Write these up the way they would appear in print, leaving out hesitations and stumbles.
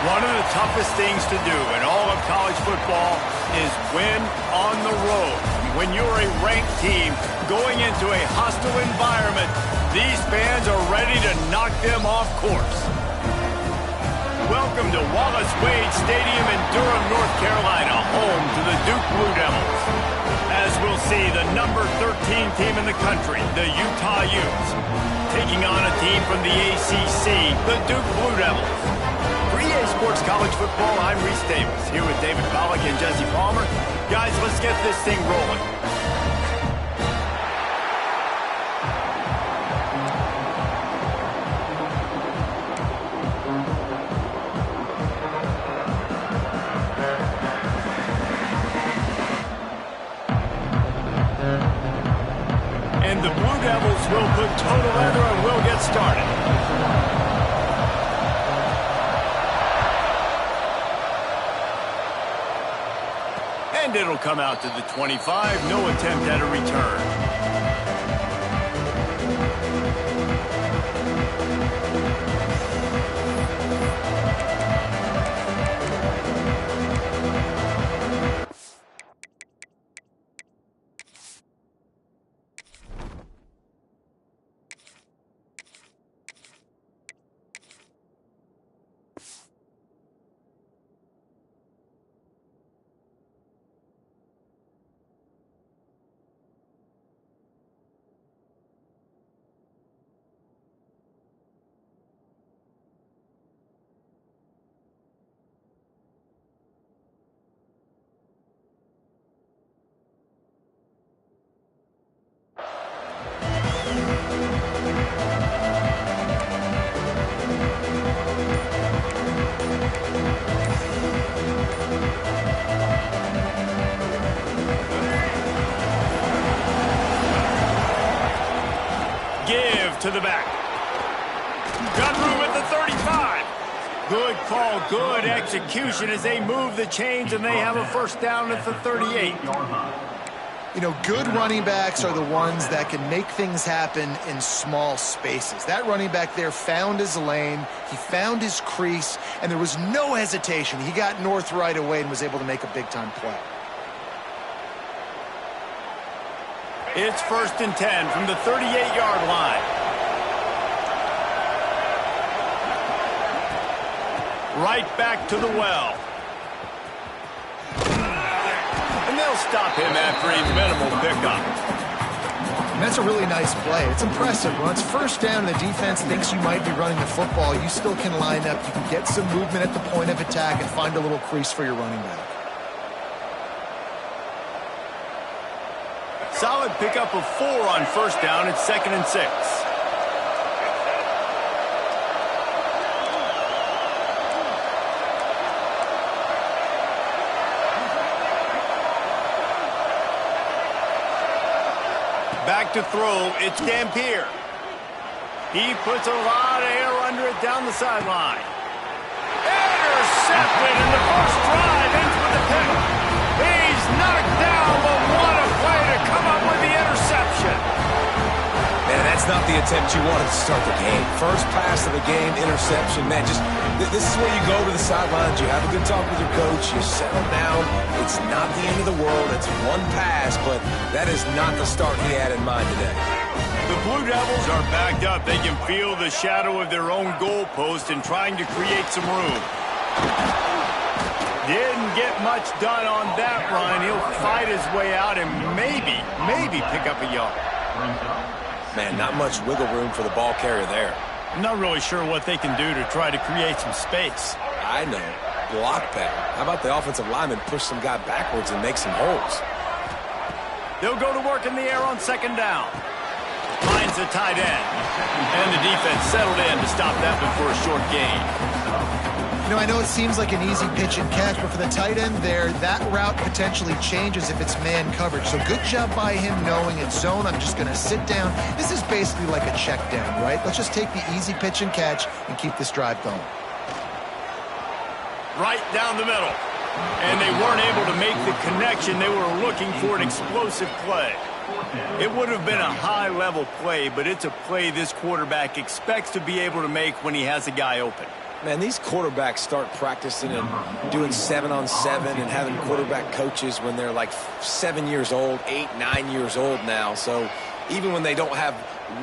One of the toughest things to do in all of college football is win on the road. When you're a ranked team going into a hostile environment, these fans are ready to knock them off course. Welcome to Wallace Wade Stadium in Durham, North Carolina, home to the Duke Blue Devils. As we'll see, the number 13 team in the country, the Utah Utes, taking on a team from the ACC, the Duke Blue Devils. For EA Sports College Football, I'm Reese Davis, here with David Pollack and Jesse Palmer. Guys, let's get this thing rolling. And the Blue Devils will put toe to leather and we'll get started. And it'll come out to the 25. No attempt at a return. To the back. Got room at the 35. Good call, good execution as they move the chains and they have a first down at the 38. You know, good running backs are the ones that can make things happen in small spaces. That running back there found his lane, he found his crease, and there was no hesitation. He got north right away and was able to make a big-time play. It's 1st and 10 from the 38-yard line. Right back to the well. And they'll stop him after a minimal pickup. And that's a really nice play. It's impressive. When it's first down and the defense thinks you might be running the football, you still can line up. You can get some movement at the point of attack and find a little crease for your running back. Solid pickup of 4 on first down. It's 2nd and 6. Back to throw, it's Dampier. He puts a lot of air under it down the sideline. Intercepted, and the first drive ends with a pick. He's knocked down, but what a play to come up with the interception. Man, that's not the attempt you wanted to start the game. First pass of the game, interception. Man, this is where you go to the sidelines. You have a good talk with your coach. You settle down. It's not the end of the world. It's one pass, but that is not the start he had in mind today. The Blue Devils are backed up. They can feel the shadow of their own goalpost and trying to create some room. Didn't get much done on that run. He'll fight his way out and maybe pick up a yard. Man, not much wiggle room for the ball carrier there. I'm not really sure what they can do to try to create some space. I know. Block pattern. How about the offensive lineman push some guy backwards and make some holes? They'll go to work in the air on 2nd down. Finds a tight end. And the defense settled in to stop that one for a short gain. You know, I know it seems like an easy pitch and catch, but for the tight end there, that route potentially changes if it's man coverage. So good job by him knowing it's zone. I'm just going to sit down. This is basically like a check down, right? Let's just take the easy pitch and catch and keep this drive going. Right down the middle. And they weren't able to make the connection. They were looking for an explosive play. It would have been a high-level play, but it's a play this quarterback expects to be able to make when he has a guy open. Man, these quarterbacks start practicing and doing 7-on-7 and having quarterback coaches when they're like 7 years old, 8, 9 years old now. So even when they don't have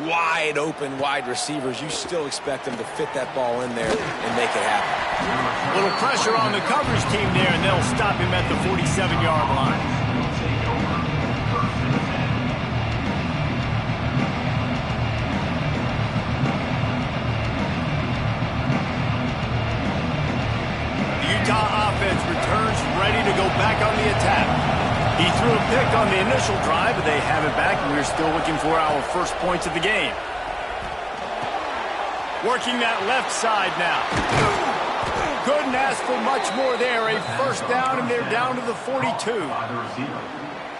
wide open wide receivers, you still expect them to fit that ball in there and make it happen. A little pressure on the coverage team there, and they'll stop him at the 47-yard line. Utah offense returns ready to go back on the attack. He threw a pick on the initial drive, but they have it back, and we're still looking for our first points of the game. Working that left side now. Couldn't ask for much more there. A first down, and they're down to the 42.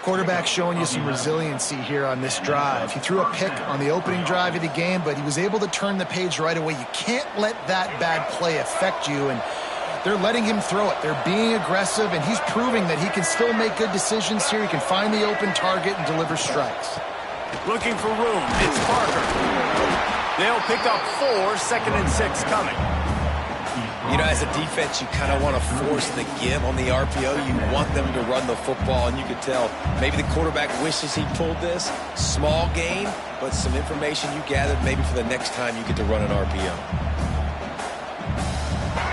Quarterback showing you some resiliency here on this drive. He threw a pick on the opening drive of the game, but he was able to turn the page right away. You can't let that bad play affect you, and they're letting him throw it. They're being aggressive, and he's proving that he can still make good decisions here. He can find the open target and deliver strikes. Looking for room. It's Parker. They'll pick up 4, 2nd and 6 coming. You know, as a defense, you kind of want to force the give on the RPO. You want them to run the football, and you can tell maybe the quarterback wishes he pulled this. Small gain, but some information you gathered maybe for the next time you get to run an RPO.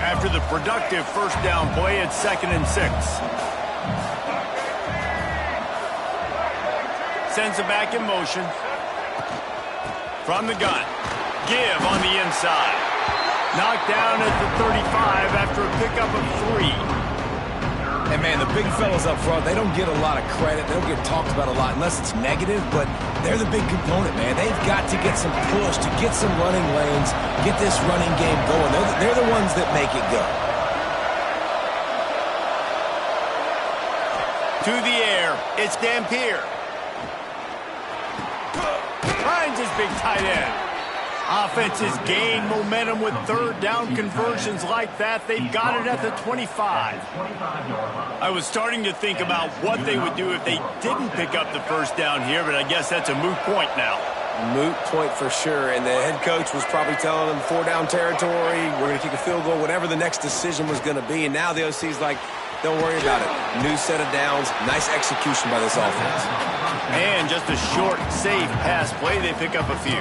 After the productive first down play, it's 2nd and 6. Sends it back in motion. From the gun. Give on the inside. Knocked down at the 35 after a pickup of 3. And, man, the big fellas up front, they don't get a lot of credit. They don't get talked about a lot unless it's negative, but they're the big component, man. They've got to get some push, to get some running lanes, get this running game going. They're the ones that make it go. To the air, it's Dampier. Finds his big tight end. Offense has gained momentum with third down conversions like that. They've got it at the 25. I was starting to think about what they would do if they didn't pick up the first down here, but I guess that's a moot point now. Moot point for sure, and the head coach was probably telling them 4-down territory, we're going to kick a field goal, whatever the next decision was going to be, and now the OC's like, don't worry about it. New set of downs, nice execution by this offense. And just a short, safe pass play, they pick up a few.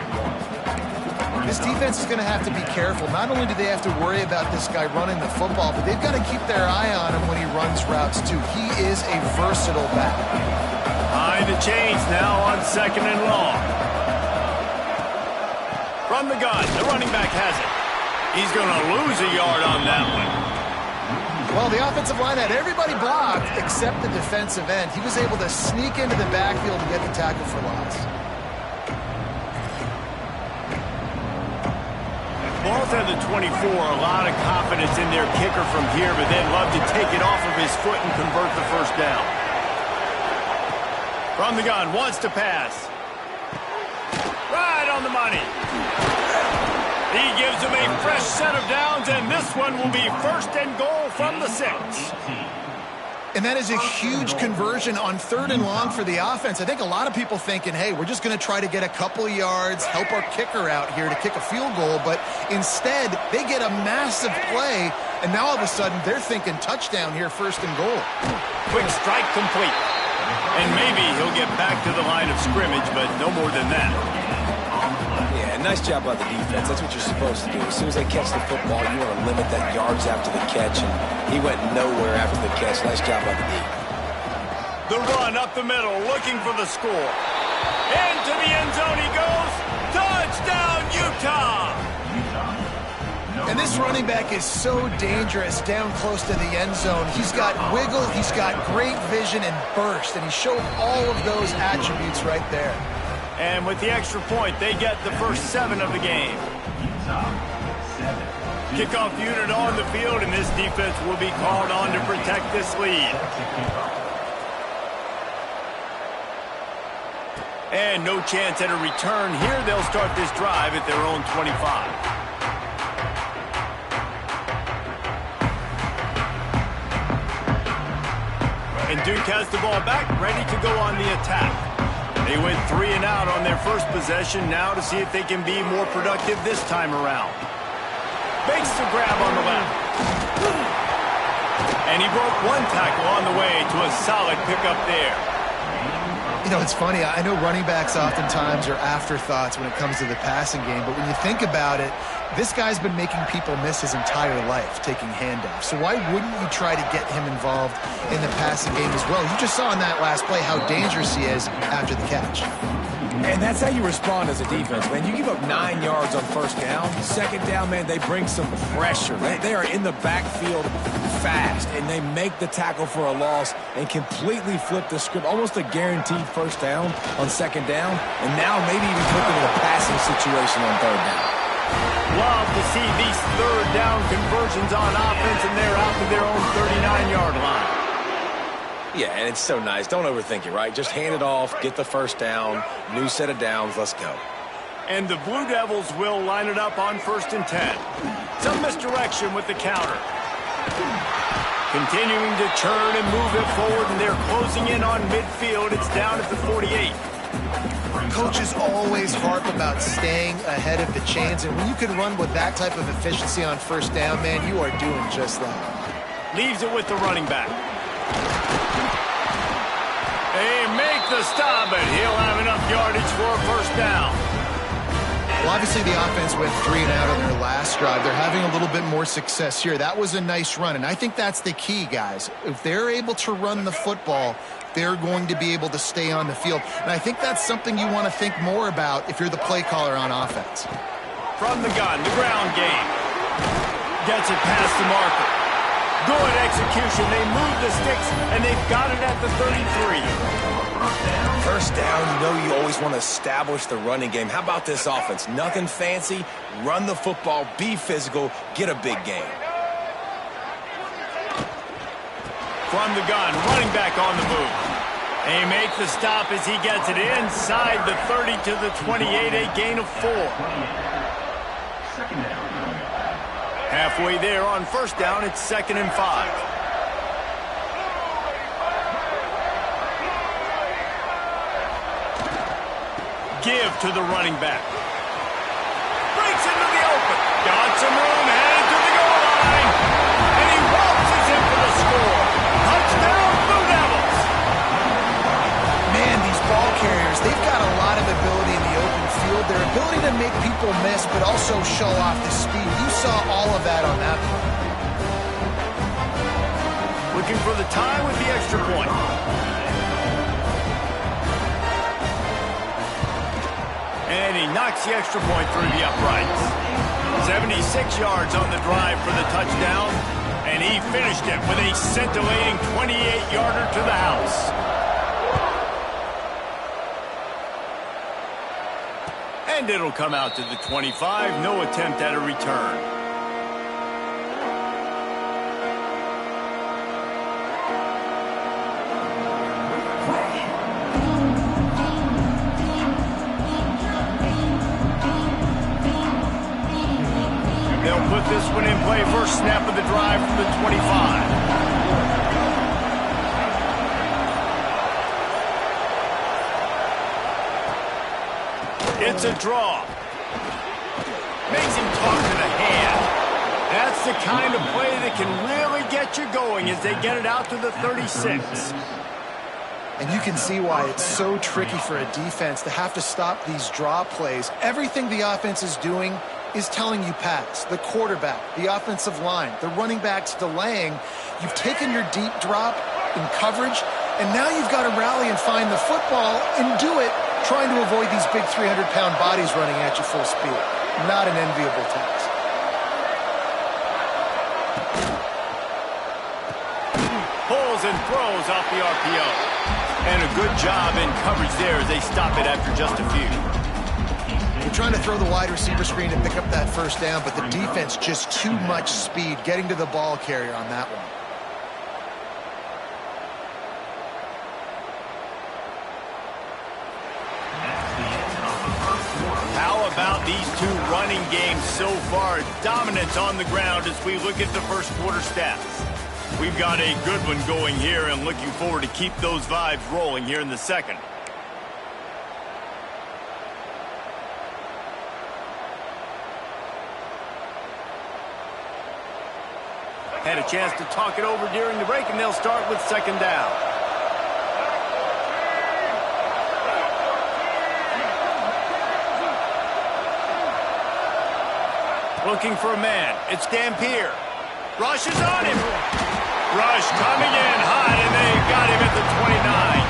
This defense is going to have to be careful. Not only do they have to worry about this guy running the football, but they've got to keep their eye on him when he runs routes, too. He is a versatile back. Behind the chains now on 2nd and long. From the gun, the running back has it. He's going to lose a yard on that one. Well, the offensive line had everybody blocked except the defensive end. He was able to sneak into the backfield and get the tackle for loss. Balls at the 24, a lot of confidence in their kicker from here, but they'd love to take it off of his foot and convert the first down. From the gun, wants to pass. Right on the money. He gives them a fresh set of downs, and this one will be 1st and goal from the 6. And that is a huge conversion on 3rd and long for the offense. I think a lot of people thinking, hey, we're just going to try to get a couple of yards, help our kicker out here to kick a field goal. But instead, they get a massive play, and now all of a sudden they're thinking touchdown here, 1st and goal. Quick strike complete. And maybe he'll get back to the line of scrimmage, but no more than that. Yeah, nice job by the defense. That's what you're supposed to do. As soon as they catch the football, you want to limit that yards after the catch, and he went nowhere after the catch. Nice job by the D. The run up the middle, looking for the score. Into the end zone he goes. Touchdown, Utah! And this running back is so dangerous down close to the end zone. He's got wiggle, he's got great vision and burst, and he showed all of those attributes right there. And with the extra point, they get the first 7 of the game. Kickoff unit on the field, and this defense will be called on to protect this lead. And no chance at a return here. They'll start this drive at their own 25. And Duke has the ball back, ready to go on the attack. They went 3 and out on their first possession, now to see if they can be more productive this time around. Makes the grab on the left. And he broke one tackle on the way to a solid pickup there. You know, it's funny. I know running backs oftentimes are afterthoughts when it comes to the passing game, but when you think about it, this guy's been making people miss his entire life taking handoffs. So why wouldn't you try to get him involved in the passing game as well? You just saw in that last play how dangerous he is after the catch. And that's how you respond as a defense, man. You give up 9 yards on first down. Second down, man, they bring some pressure. They are in the backfield fast, and they make the tackle for a loss and completely flip the script. Almost a guaranteed first down on second down, and now maybe even flip it in a passing situation on third down. Love to see these third down conversions on offense, and they're out to their own 39-yard line. Yeah, and it's so nice. Don't overthink it, right? Just hand it off, get the first down, new set of downs, let's go. And the Blue Devils will line it up on 1st and 10. Some misdirection with the counter. Continuing to turn and move it forward, and they're closing in on midfield. It's down at the 48. Coaches always harp about staying ahead of the chains, and when you can run with that type of efficiency on first down, man, you are doing just that. Leaves it with the running back. They make the stop, and he'll have enough yardage for a first down. Well, obviously the offense went 3 and out on their last drive. They're having a little bit more success here. That was a nice run, and I think that's the key, guys. If they're able to run the football, they're going to be able to stay on the field. And I think that's something you want to think more about if you're the play caller on offense. From the gun, the ground game. Gets it past the marker. Good execution. They move the sticks, and they've got it at the 33. First down, you know you always want to establish the running game. How about this offense? Nothing fancy. Run the football, be physical, get a big gain. From the gun, running back on the move. They make the stop as he gets it inside the 30 to the 28, a gain of 4. Halfway there on first down, it's 2nd and 5. Give to the running back. Breaks into the open. Got some room, headed to the goal line. And he waltzes in for the score. Touchdown, Blue Devils. Man, these ball carriers, they've got a lot of ability in the open field. Their ability to make people miss, but also show off the speed. You saw all of that on that play. Looking for the tie with the extra point. And he knocks the extra point through the uprights. 76 yards on the drive for the touchdown. And he finished it with a scintillating 28-yarder to the house. And it'll come out to the 25. No attempt at a return. They'll put this one in play. First snap of the drive from the 25. It's a draw. Makes him talk to the hand. That's the kind of play that can really get you going as they get it out to the 36. And you can see why it's so tricky for a defense to have to stop these draw plays. Everything the offense is doing is telling you pass. The quarterback, the offensive line, the running backs delaying. You've taken your deep drop in coverage, and now you've got to rally and find the football and do it trying to avoid these big 300-pound bodies running at you full speed. Not an enviable task. Pulls and throws off the RPO. And a good job in coverage there as they stop it after just a few. They're trying to throw the wide receiver screen to pick up that first down, but the defense just too much speed getting to the ball carrier on that one. How about these two running games so far? Dominance on the ground as we look at the first quarter stats. We've got a good one going here and looking forward to keep those vibes rolling here in the second. Had a chance to talk it over during the break, and they'll start with second down. Looking for a man. It's Dampier. Rush is on him. Rush coming in hot, and they got him at the 29.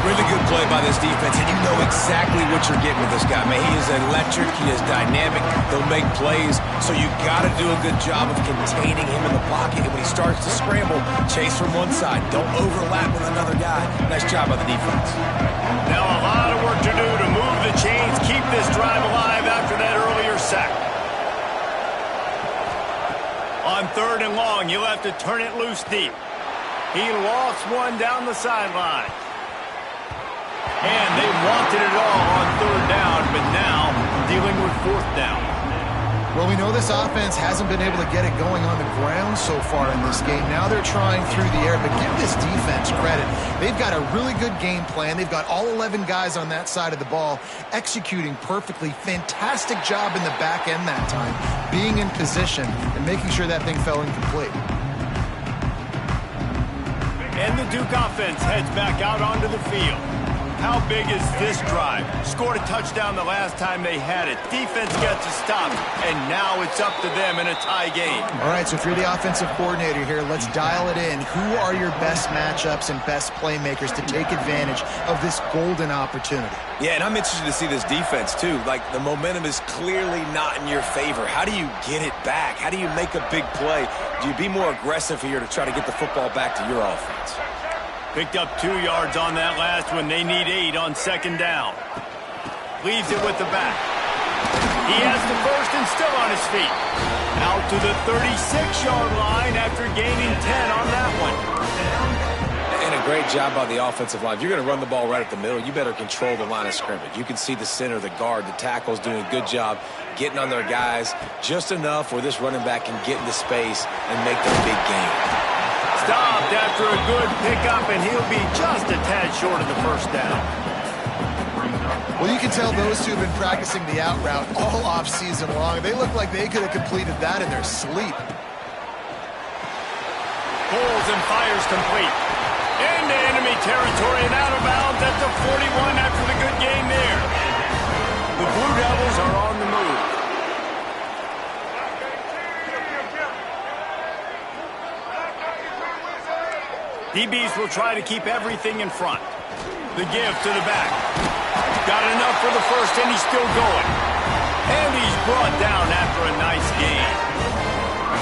Really good play by this defense, and you know exactly what you're getting with this guy. Man, he is electric. He is dynamic. He'll make plays, so you got to do a good job of containing him in the pocket. And when he starts to scramble, chase from one side. Don't overlap with another guy. Nice job by the defense. Now a lot of work to do to move the chains, keep this drive alive after that earlier sack. On third and long, you'll have to turn it loose deep. He lost one down the sideline. And they wanted it all on third down, but now dealing with fourth down. Well, we know this offense hasn't been able to get it going on the ground so far in this game. Now they're trying through the air, but give this defense credit. They've got a really good game plan. They've got all 11 guys on that side of the ball executing perfectly. Fantastic job in the back end that time, being in position and making sure that thing fell incomplete. And the Duke offense heads back out onto the field. How big is this drive? Scored a touchdown the last time they had it. Defense gets a stop, and now it's up to them in a tie game. All right, so if you're the offensive coordinator here, let's dial it in. Who are your best matchups and best playmakers to take advantage of this golden opportunity? Yeah, and I'm interested to see this defense, too. Like, the momentum is clearly not in your favor. How do you get it back? How do you make a big play? Do you be more aggressive here to try to get the football back to your offense? Picked up 2 yards on that last one. They need 8 on second down. Leaves it with the back. He has the first and still on his feet. Out to the 36-yard line after gaining 10 on that one. And a great job by the offensive line. If you're going to run the ball right at the middle, you better control the line of scrimmage. You can see the center, the guard, the tackles doing a good job getting on their guys just enough where this running back can get into space and make the big game. Stopped after a good pickup, and he'll be just a tad short of the first down. Well, you can tell those two have been practicing the out route all off-season long. They look like they could have completed that in their sleep. Pulls and fires complete. Into enemy territory and out of bounds at the 41 after the good game there. The Blue Devils are on the move. DBs will try to keep everything in front. The give to the back. Got enough for the first, and he's still going. And he's brought down after a nice gain.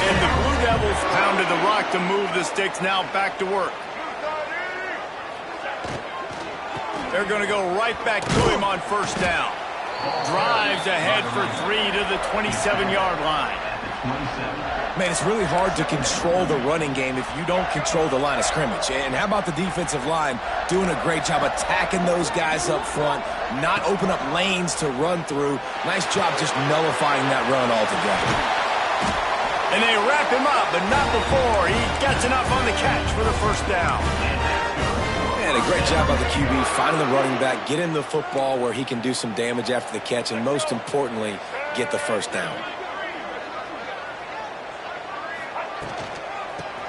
And the Blue Devils pounded the rock to move the sticks, now back to work. They're going to go right back to him on first down. Drives ahead for 3 to the 27-yard line. Man, it's really hard to control the running game if you don't control the line of scrimmage. And how about the defensive line doing a great job attacking those guys up front, not open up lanes to run through. Nice job just nullifying that run altogether. And they wrap him up, but not before he gets enough on the catch for the first down. Man, a great job by the QB finding the running back, get him the football where he can do some damage after the catch, and most importantly, get the first down.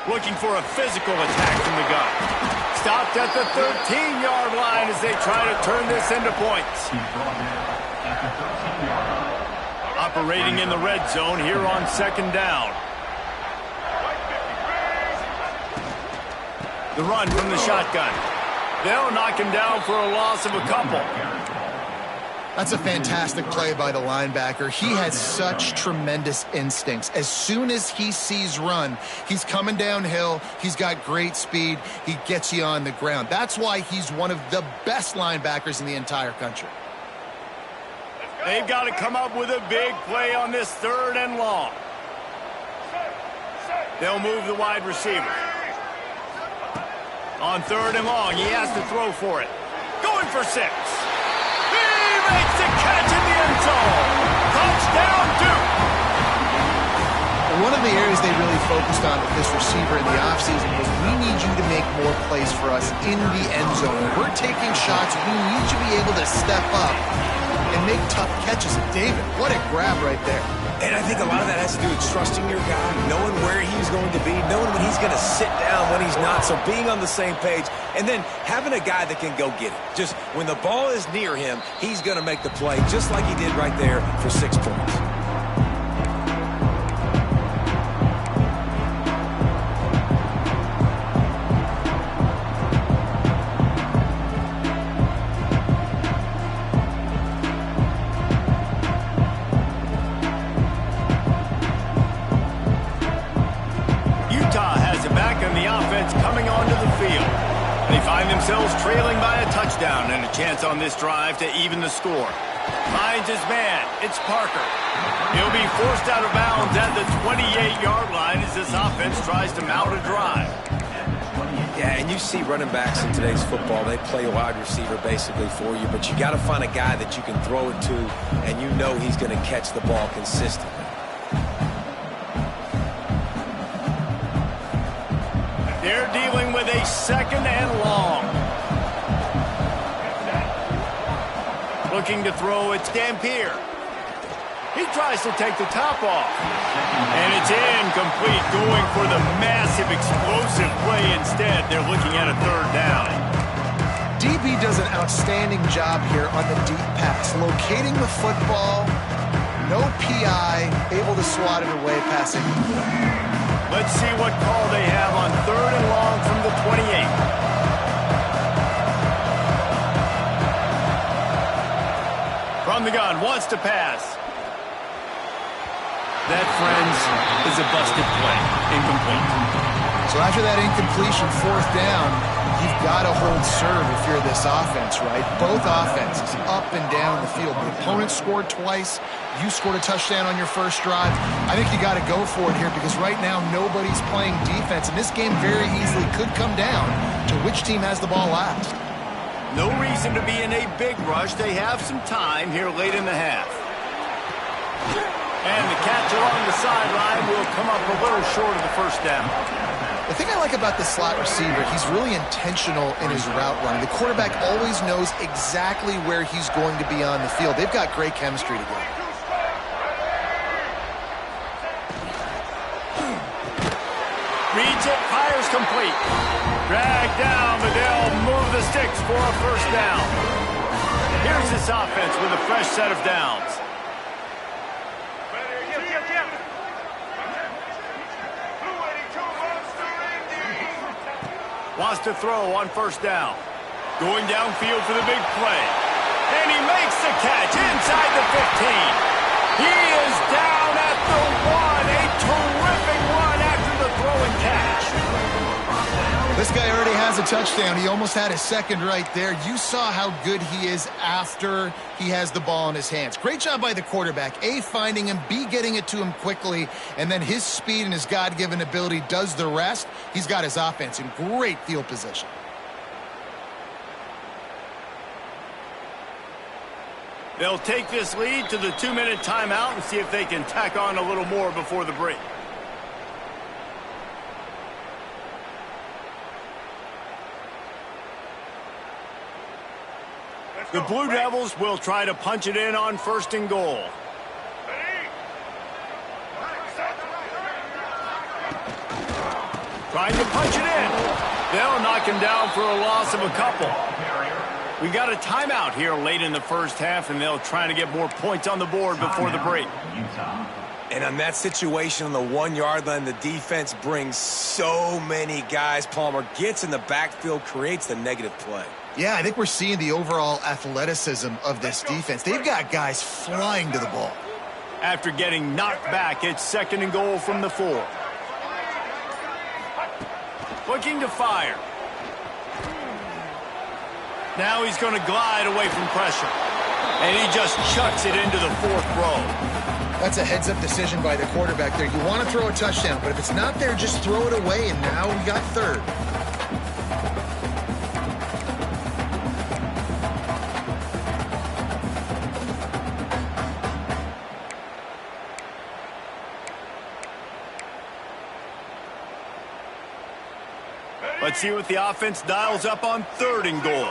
Looking for a physical attack from the gun. Stopped at the 13-yard line as they try to turn this into points. Operating in the red zone here on second down. The run from the shotgun. They'll knock him down for a loss of a couple. That's a fantastic play by the linebacker. He has such tremendous instincts. As soon as he sees run, he's coming downhill. He's got great speed. He gets you on the ground. That's why he's one of the best linebackers in the entire country. They've got to come up with a big play on this third and long. They'll move the wide receiver. On third and long, he has to throw for it. Going for 6. Makes the catch in the end zone. Touchdown, Duke. One of the areas they really focused on with this receiver in the offseason was we need you to make more plays for us in the end zone. When we're taking shots, we need you to be able to step up and make tough catches. And David, what a grab right there. And I think a lot of that has to do with trusting your guy, knowing where he's he's going to be, knowing when he's going to sit down, when he's not, so being on the same page, and then having a guy that can go get it. Just when the ball is near him, he's going to make the play, just like he did right there for 6 points. Coming onto the field. They find themselves trailing by a touchdown and a chance on this drive to even the score. Finds his man. It's Parker. He'll be forced out of bounds at the 28-yard line as this offense tries to mount a drive. Yeah, and you see running backs in today's football, they play a wide receiver basically for you, but you got to find a guy that you can throw it to, and you know he's going to catch the ball consistently. They're dealing with a 2nd and long. Looking to throw, it's Dampier. He tries to take the top off. And it's incomplete, going for the massive explosive play instead. They're looking at a 3rd down. DB does an outstanding job here on the deep pass. Locating the football, no PI, able to swat it away passing. Let's see what call they have on 3rd and long from the 28. From the gun, wants to pass. That, friends, is a busted play. Incomplete. So after that incompletion, 4th down, you've got to hold serve if you're this offense, right? Both offenses up and down the field. The opponent scored twice. You scored a touchdown on your first drive. I think you got to go for it here because right now nobody's playing defense, and this game very easily could come down to which team has the ball last. No reason to be in a big rush. They have some time here late in the half. And the catch along the sideline will come up a little short of the 1st down. The thing I like about the slot receiver, he's really intentional in his route running. The quarterback always knows exactly where he's going to be on the field. They've got great chemistry together. Reads it, fires complete. Dragged down, but they'll move the sticks for a 1st down. Here's this offense with a fresh set of downs. Wants to throw on 1st down. Going downfield for the big play. And he makes the catch inside the 15. He is down at the 1. A terrific run after the throw and catch. This guy already has a touchdown. He almost had a 2nd right there. You saw how good he is after he has the ball in his hands. Great job by the quarterback. A, finding him. B, getting it to him quickly. And then his speed and his God-given ability does the rest. He's got his offense in great field position. They'll take this lead to the 2-minute timeout and see if they can tack on a little more before the break. The Blue Devils will try to punch it in on 1st and goal. Trying to punch it in. They'll knock him down for a loss of a couple. We got a timeout here late in the 1st half, and they'll try to get more points on the board before the break. And on that situation on the 1-yard line, the defense brings so many guys. Palmer gets in the backfield, creates the negative play. Yeah, I think we're seeing the overall athleticism of this defense. They've got guys flying to the ball. After getting knocked back, it's 2nd and goal from the 4. Looking to fire. Now he's going to glide away from pressure. And he just chucks it into the 4th row. That's a heads-up decision by the quarterback there. You want to throw a touchdown, but if it's not there, just throw it away, and now we got 3rd. Let's see what the offense dials up on 3rd and goal.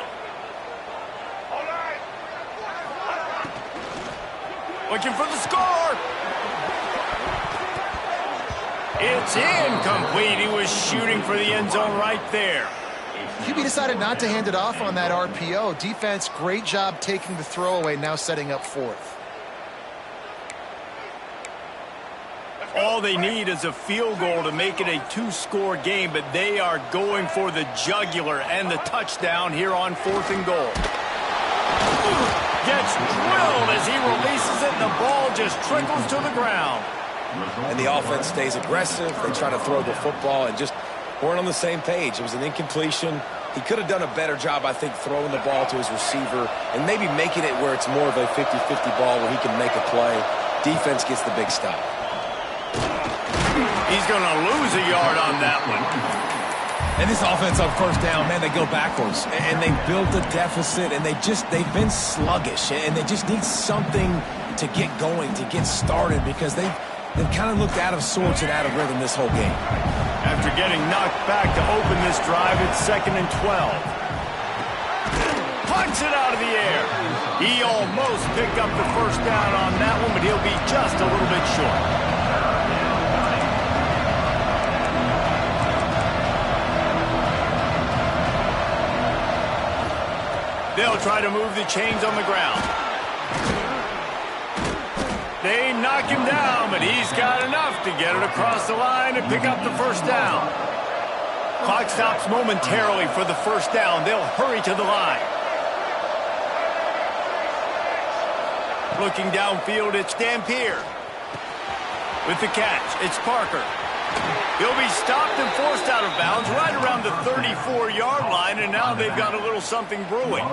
Looking for the score. It's incomplete. He was shooting for the end zone right there. QB decided not to hand it off on that RPO. Defense, great job taking the throwaway, now setting up fourth. All they need is a field goal to make it a two-score game, but they are going for the jugular and the touchdown here on 4th and goal. Gets drilled as he releases it, and the ball just trickles to the ground. And the offense stays aggressive. They try to throw the football and just weren't on the same page. It was an incompletion. He could have done a better job, I think, throwing the ball to his receiver and maybe making it where it's more of a 50-50 ball where he can make a play. Defense gets the big stop. He's going to lose a yard on that one. And this offense on 1st down, man, they go backwards. And they built a deficit, and they've been sluggish. And they just need something to get going, to get started, because they've kind of looked out of sorts and out of rhythm this whole game. After getting knocked back to open this drive, it's 2nd and 12. Punts it out of the air. He almost picked up the 1st down on that one, but he'll be just a little bit short. They'll try to move the chains on the ground. They knock him down, but he's got enough to get it across the line and pick up the 1st down. Clock stops momentarily for the 1st down. They'll hurry to the line. Looking downfield, it's Dampier. With the catch, it's Parker. He'll be stopped and forced out of bounds right around the 34-yard line, and now they've got a little something brewing.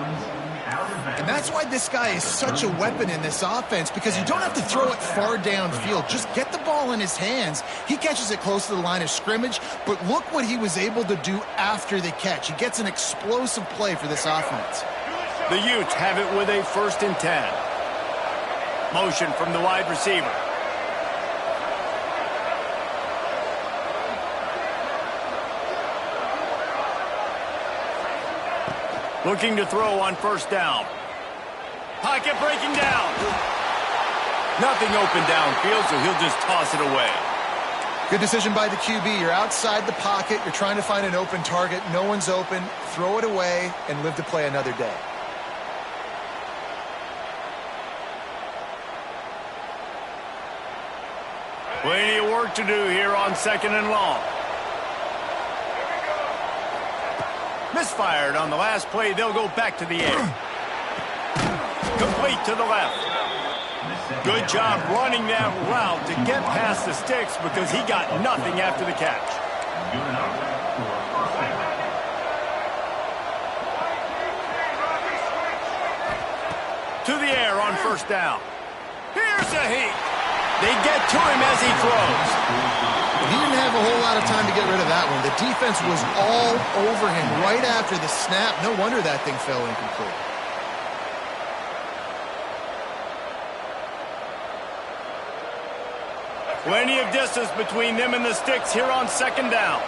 And that's why this guy is such a weapon in this offense, because you don't have to throw it far downfield. Just get the ball in his hands. He catches it close to the line of scrimmage, but look what he was able to do after the catch. He gets an explosive play for this offense. The Utes have it with a 1st and 10. Motion from the wide receiver. Looking to throw on 1st down. Pocket breaking down. Nothing open downfield, so he'll just toss it away. Good decision by the QB. You're outside the pocket. You're trying to find an open target. No one's open. Throw it away and live to play another day. Plenty of work to do here on 2nd and long. Misfired on the last play. They'll go back to the air. Complete to the left. Good job running that route to get past the sticks because he got nothing after the catch. To the air on 1st down. Here's a heat. They get to him as he throws. He didn't have a whole lot of time to get rid of that one. The defense was all over him right after the snap. No wonder that thing fell incomplete. Plenty of distance between them and the sticks here on 2nd down.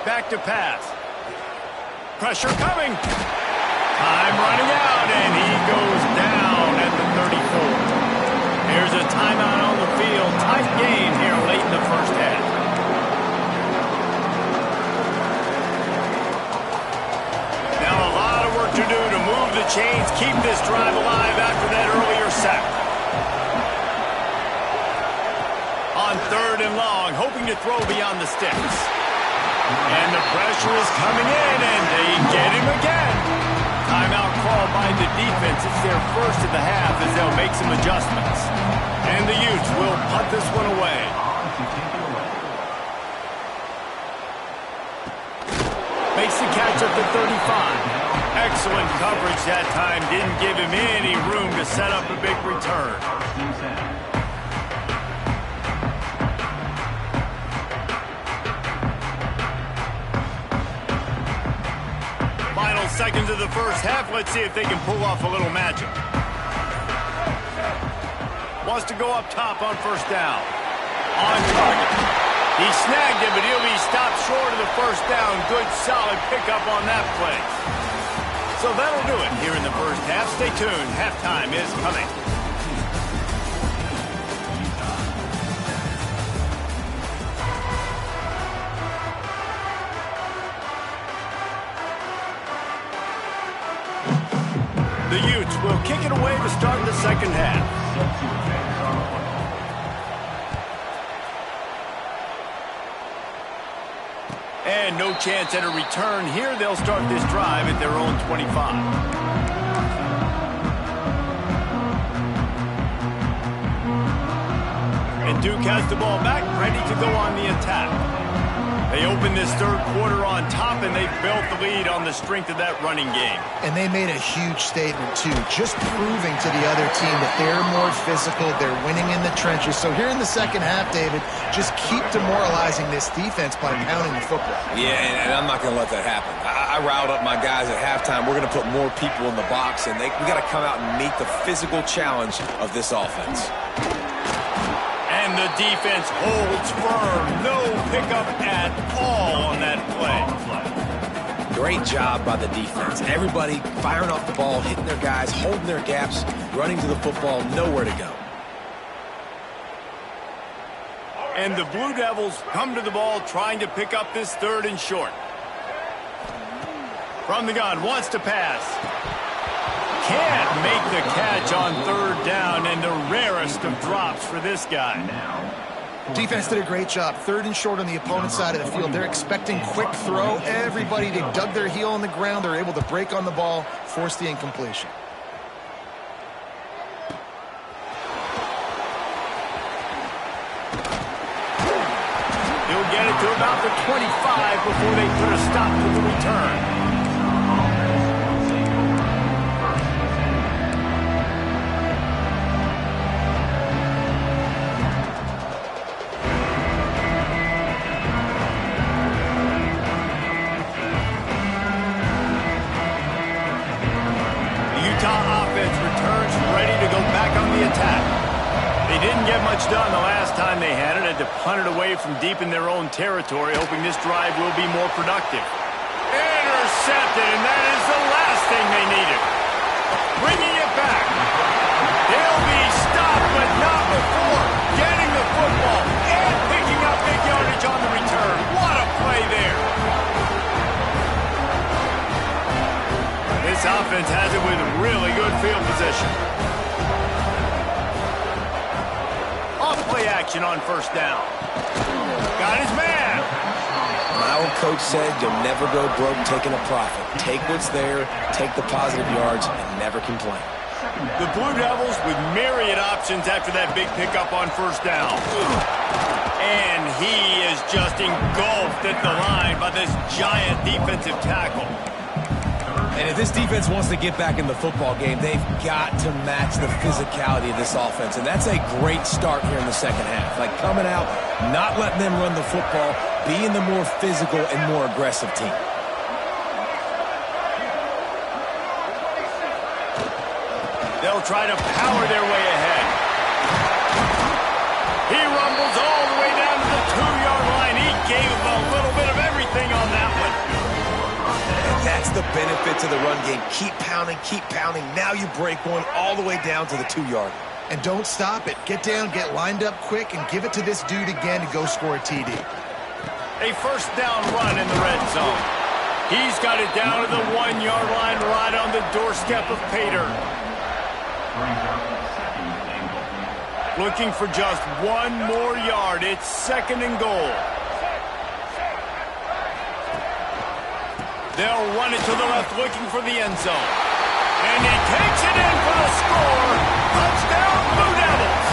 Back to pass. Pressure coming. Time running out, and he goes down at the 34. Here's a timeout on the field. Tight game here late in the 1st half. Now a lot of work to do to move the chains, keep this drive alive after that earlier sack. On 3rd and long, hoping to throw beyond the sticks. And the pressure is coming in, and they get him again. Timeout called by the defense. It's their 1st of the half as they'll make some adjustments. And the Utes will punt this one away. Makes the catch at the 35. Excellent coverage that time. Didn't give him any room to set up a big return. Final seconds of the 1st half. Let's see if they can pull off a little magic. Wants to go up top on 1st down. On target. He snagged it, but he'll be stopped short of the 1st down. Good, solid pickup on that play. So that'll do it here in the 1st half. Stay tuned. Halftime is coming. folks. We'll kick it away to start the second half. And no chance at a return here. They'll start this drive at their own 25. And Duke has the ball back, ready to go on the attack. They open this third quarter on top, and they built the lead on the strength of that running game. And they made a huge statement, too, just proving to the other team that they're more physical, they're winning in the trenches. So here in the second half, David, just keep demoralizing this defense by pounding the football. Yeah, and I'm not going to let that happen. I riled up my guys at halftime. We're going to put more people in the box, and we got to come out and meet the physical challenge of this offense. And the defense holds firm. No pickup at all on that play. Great job by the defense. Everybody firing off the ball, hitting their guys, holding their gaps, running to the football, nowhere to go. And the Blue Devils come to the ball trying to pick up this third and short. From the gun, wants to pass. Can't make the catch on third down, and the rarest of drops for this guy. Defense did a great job. Third and short on the opponent's side of the field. They're expecting quick throw. Everybody, they dug their heel on the ground. They're able to break on the ball, force the incompletion. He'll get it to about the 25 before they put a stop to the return. Didn't get much done the last time they had it. Had to punt it away from deep in their own territory, hoping this drive will be more productive. Intercepted, and that is the last thing they needed. Bringing it back. They'll be stopped, but not before getting the football and picking up big yardage on the return. What a play there. This offense has it with really good field position. Play action on first down. Got his man. My old coach said you'll never go broke taking a profit. Take what's there, take the positive yards, and never complain. The Blue Devils with myriad options after that big pickup on first down. And he is just engulfed at the line by this giant defensive tackle. And if this defense wants to get back in the football game, they've got to match the physicality of this offense. And that's a great start here in the second half. Like coming out, not letting them run the football, being the more physical and more aggressive team. They'll try to power their way ahead. He rumbles all the way down to the 2-yard line. He gave a little bit of everything on that one. That's the benefit to the run game. Keep pounding, keep pounding. Now you break one all the way down to the 2-yard. And don't stop it. Get down, get lined up quick, and give it to this dude again to go score a TD. A first down run in the red zone. He's got it down to the 1-yard line right on the doorstep of Pater. Looking for just one more yard. It's second and goal. They'll run it to the left, looking for the end zone. And he takes it in for the score. Touchdown, Blue Devils.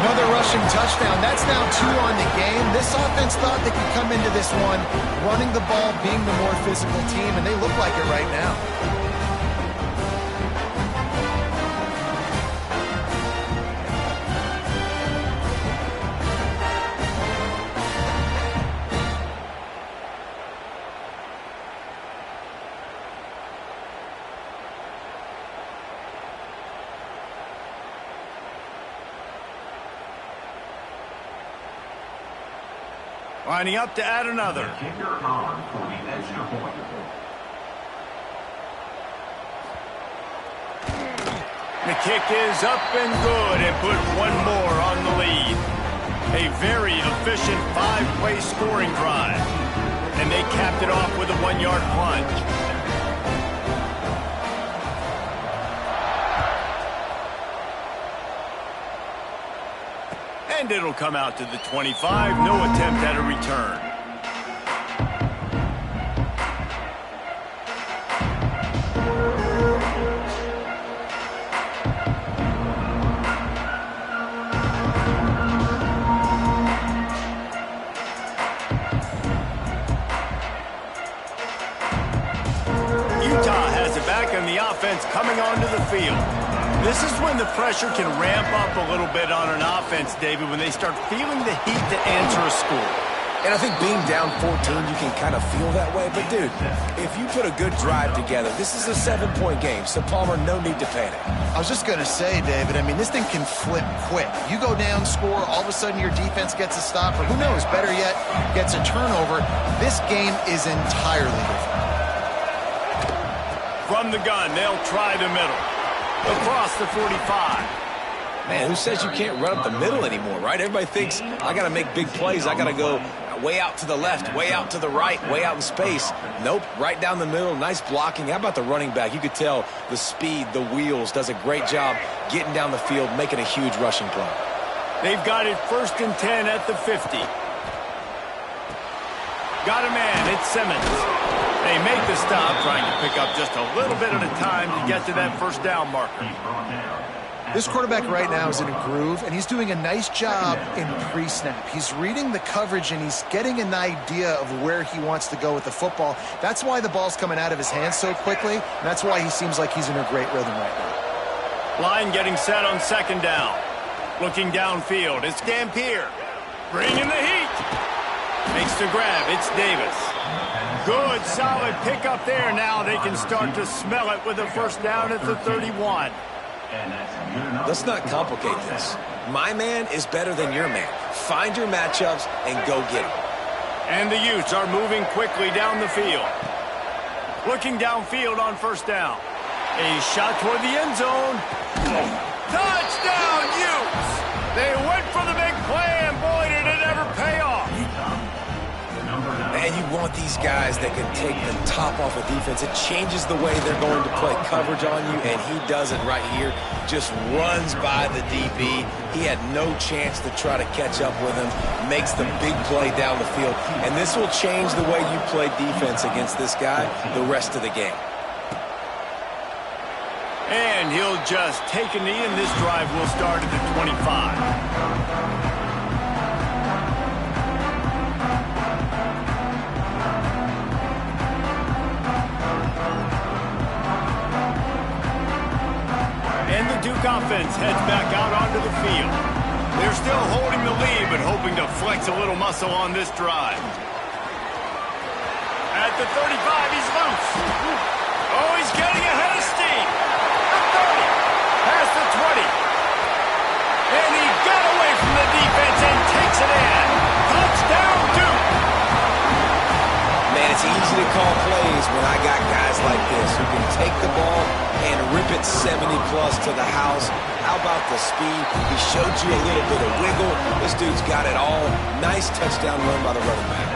Another rushing touchdown. That's now 2 on the game. This offense thought they could come into this one running the ball, being the more physical team, and they look like it right now. Lining up to add another. The kick is up and good and put one more on the lead. A very efficient 5-play scoring drive. And they capped it off with a 1-yard plunge. And it'll come out to the 25. No attempt at a return. Utah has it back and the offense coming onto the field. This is when the pressure can ramp up a little bit on an offense, David, when they start feeling the heat to answer a score. And I think being down 14, you can kind of feel that way. But, dude, if you put a good drive together, this is a 7-point game. So, Palmer, no need to panic. I was just going to say, David, I mean, this thing can flip quick. You go down, score, all of a sudden your defense gets a stop, or who knows, better yet, gets a turnover. This game is entirely different. From the gun, they'll try the middle. Across the 45. Man, who says you can't run up the middle anymore, right? Everybody thinks, I got to make big plays. I got to go way out to the left, way out to the right, way out in space. Nope, right down the middle, nice blocking. How about the running back? You could tell the speed, the wheels, does a great job getting down the field, making a huge rushing play. They've got it 1st and 10 at the 50. Got a man, it's Simmons. They make the stop, trying to pick up just a little bit at a time to get to that first down marker. This quarterback right now is in a groove, and he's doing a nice job in pre-snap. He's reading the coverage, and he's getting an idea of where he wants to go with the football. That's why the ball's coming out of his hands so quickly, and that's why he seems like he's in a great rhythm right now. Line getting set on 2nd down. Looking downfield, it's Dampier. Bringing the heat. Makes the grab, it's Davis. Good, solid pickup there. Now they can start to smell it with a 1st down at the 31. Let's not complicate this. My man is better than your man. Find your matchups and go get them. And the Utes are moving quickly down the field. Looking downfield on 1st down. A shot toward the end zone. Touchdown, Utes! They went for the big play, and boy, did it ever pay off. And you want these guys that can take the top off of defense. It changes the way they're going to play coverage on you, and he does it right here. Just runs by the DB. He had no chance to try to catch up with him. Makes the big play down the field. And this will change the way you play defense against this guy the rest of the game. And he'll just take a knee, and this drive will start at the 25. And the Duke offense heads back out onto the field. They're still holding the lead, but hoping to flex a little muscle on this drive. At the 35, he's loose. Oh, he's getting ahead of steam. The 30, past the 20. And he got away from the defense and takes it in. Touchdown, Duke. Man, it's easy to call plays when I got guys like this who can take the ball and rip it 70-plus to the house. How about the speed? He showed you a little bit of wiggle. This dude's got it all. Nice touchdown run by the running back.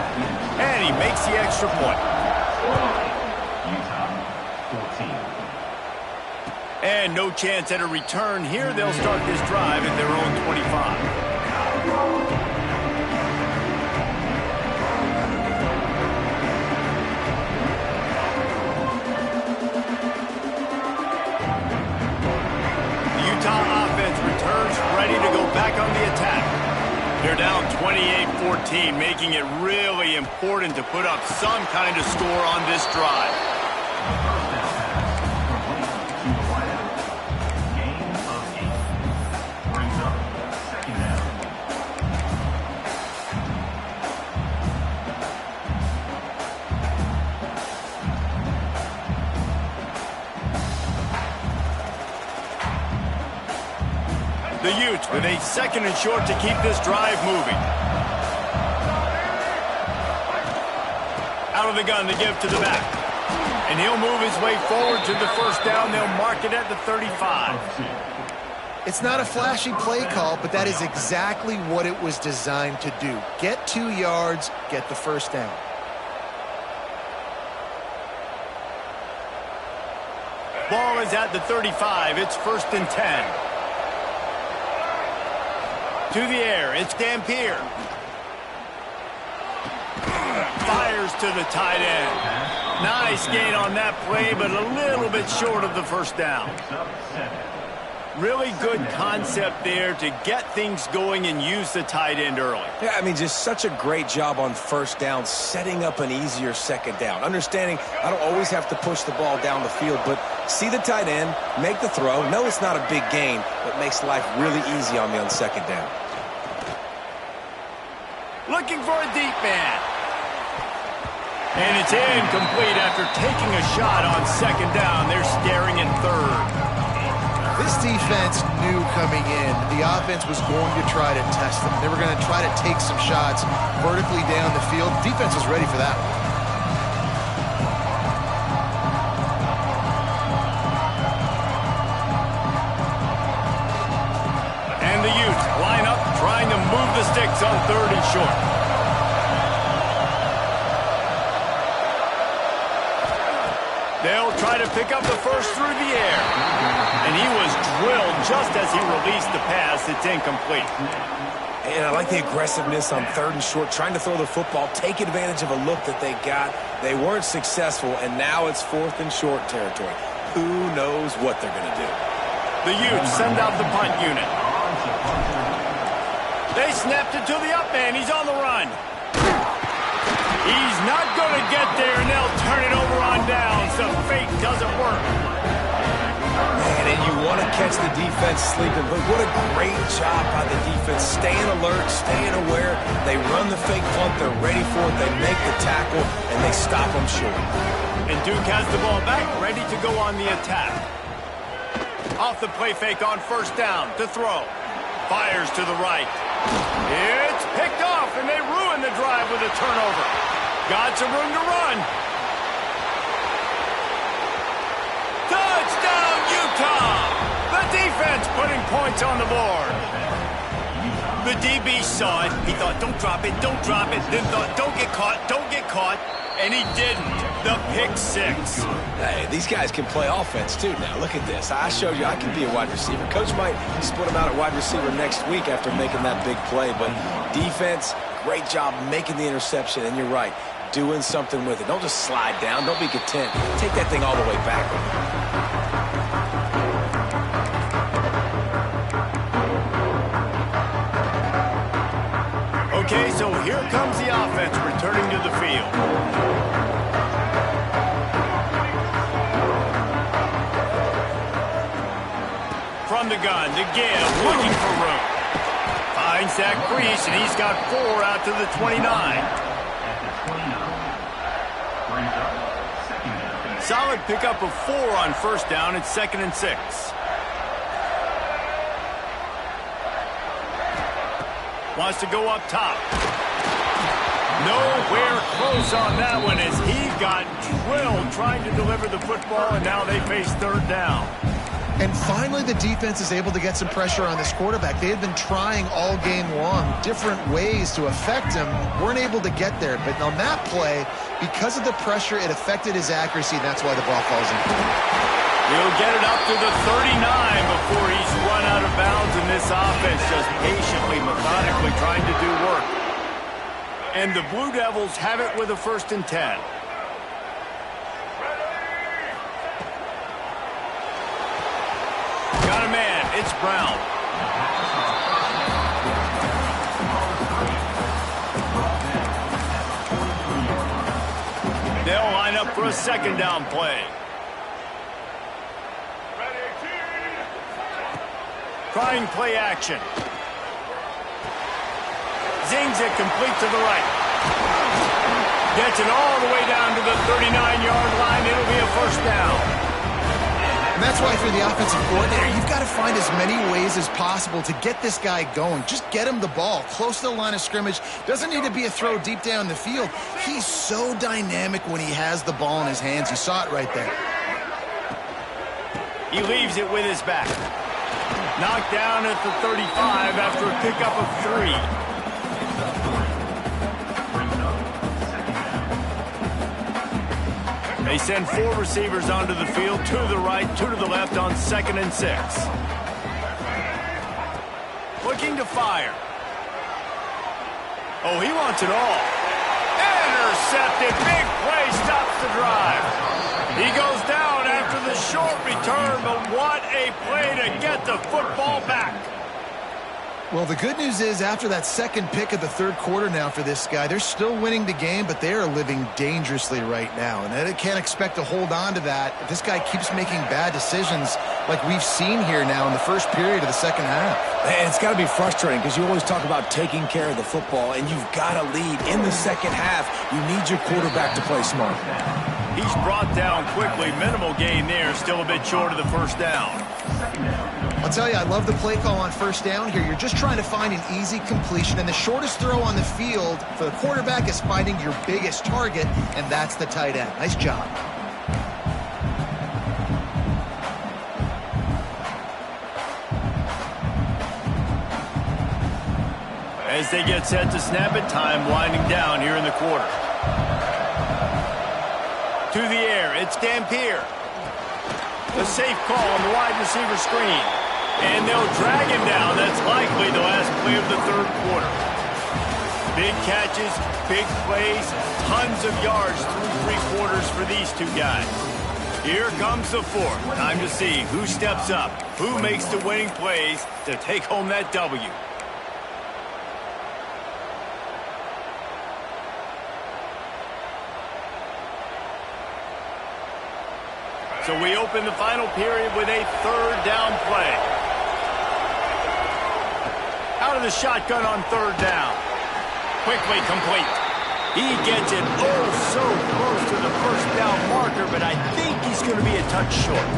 And he makes the extra point. And no chance at a return here. They'll start this drive at their own 25. Ready to go back on the attack. They're down 28-14, making it really important to put up some kind of score on this drive. The Utes with a 2nd and short to keep this drive moving. Out of the gun to give to the back. And he'll move his way forward to the 1st down. They'll mark it at the 35. It's not a flashy play call, but that is exactly what it was designed to do. Get 2 yards, get the 1st down. Ball is at the 35. It's 1st and 10. To the air, it's Dampier. Fires to the tight end. Nice gain on that play, but a little bit short of the first down. Really good concept there to get things going and use the tight end early. Yeah, I mean, just such a great job on first down, setting up an easier second down. Understanding I don't always have to push the ball down the field, but see the tight end, make the throw. No, it's not a big gain, but makes life really easy on me on second down. Looking for a deep man. And it's incomplete after taking a shot on second down. They're staring at third. This defense knew coming in the offense was going to try to test them. They were going to try to take some shots vertically down the field. Defense was ready for that one. And the Utes line up, trying to move the sticks on third and short. They'll try to pick up the first through the air. And he was drilled just as he released the pass. It's incomplete. And I like the aggressiveness on third and short, trying to throw the football, take advantage of a look that they got. They weren't successful, and now it's fourth and short territory. Who knows what they're going to do? The Utes send out the punt unit. They snapped it to the up man. He's on the run. He's not going to get there, and they'll turn it over on downs. The fake doesn't work. Man, and you want to catch the defense sleeping, but what a great job by the defense. Staying alert, staying aware. They run the fake punt. They're ready for it. They make the tackle, and they stop them short. And Duke has the ball back, ready to go on the attack. Off the play fake on first down to throw. Fires to the right. It's picked off, and they ruin the drive with a turnover. Got some room to run. Touchdown, Utah! The defense putting points on the board. The DB saw it. He thought, don't drop it, don't drop it. Then thought, don't get caught, don't get caught. And he didn't. The pick six. Hey, these guys can play offense, too, now. Look at this. I showed you I can be a wide receiver. Coach might split him out at wide receiver next week after making that big play. But defense, great job making the interception. And you're right, doing something with it. Don't just slide down. Don't be content. Take that thing all the way back. Okay, so here comes the offense returning to the field. From the gun, to give, looking for room. Finds that crease, and he's got 4 out to the 29. Solid pickup of 4 on first down. It's 2nd and 6. Wants to go up top. Nowhere close on that one as he got drilled trying to deliver the football, and now they face third down. And finally, the defense is able to get some pressure on this quarterback. They had been trying all game long different ways to affect him. Weren't able to get there. But on that play, because of the pressure, it affected his accuracy, and that's why the ball falls in. He'll get it up to the 39 before he's run out of bounds, and this offense just patiently, methodically trying to do work. And the Blue Devils have it with a 1st and 10. Got a man. It's Brown. They'll line up for a 2nd down play. Trying play action. Zings it complete to the right. Gets it all the way down to the 39-yard line. It'll be a 1st down. And that's why, if you're the offensive coordinator, you've got to find as many ways as possible to get this guy going. Just get him the ball close to the line of scrimmage. Doesn't need to be a throw deep down the field. He's so dynamic when he has the ball in his hands. You saw it right there. He leaves it with his back. Knocked down at the 35 after a pickup of 3. They send 4 receivers onto the field, 2 to the right, 2 to the left on 2nd and 6. Looking looking to fire. Oh, he wants it all. Intercepted. Big play stops the drive. He goes down after the short return, but what a play to get the football back. Well, the good news is after that second pick of the third quarter now for this guy, they're still winning the game, but they are living dangerously right now. And they can't expect to hold on to that if this guy keeps making bad decisions like we've seen here now in the first period of the second half. And it's got to be frustrating because you always talk about taking care of the football, and you've got to lead in the second half. You need your quarterback to play smart. He's brought down quickly. Minimal gain there. Still a bit short of the first down. I'll tell you, I love the play call on first down here. You're just trying to find an easy completion, and the shortest throw on the field for the quarterback is finding your biggest target, and that's the tight end. Nice job. As they get set to snap it, time winding down here in the quarter. To the air, it's Dampier. A safe call on the wide receiver screen. And they'll drag him down. That's likely the last play of the third quarter. Big catches, big plays, tons of yards through three quarters for these two guys. Here comes the fourth. Time to see who steps up, who makes the winning plays to take home that W. So we open the final period with a third down play. Out of the shotgun on third down. Quickly complete. He gets it so close to the first down marker, but I think he's going to be a touch short.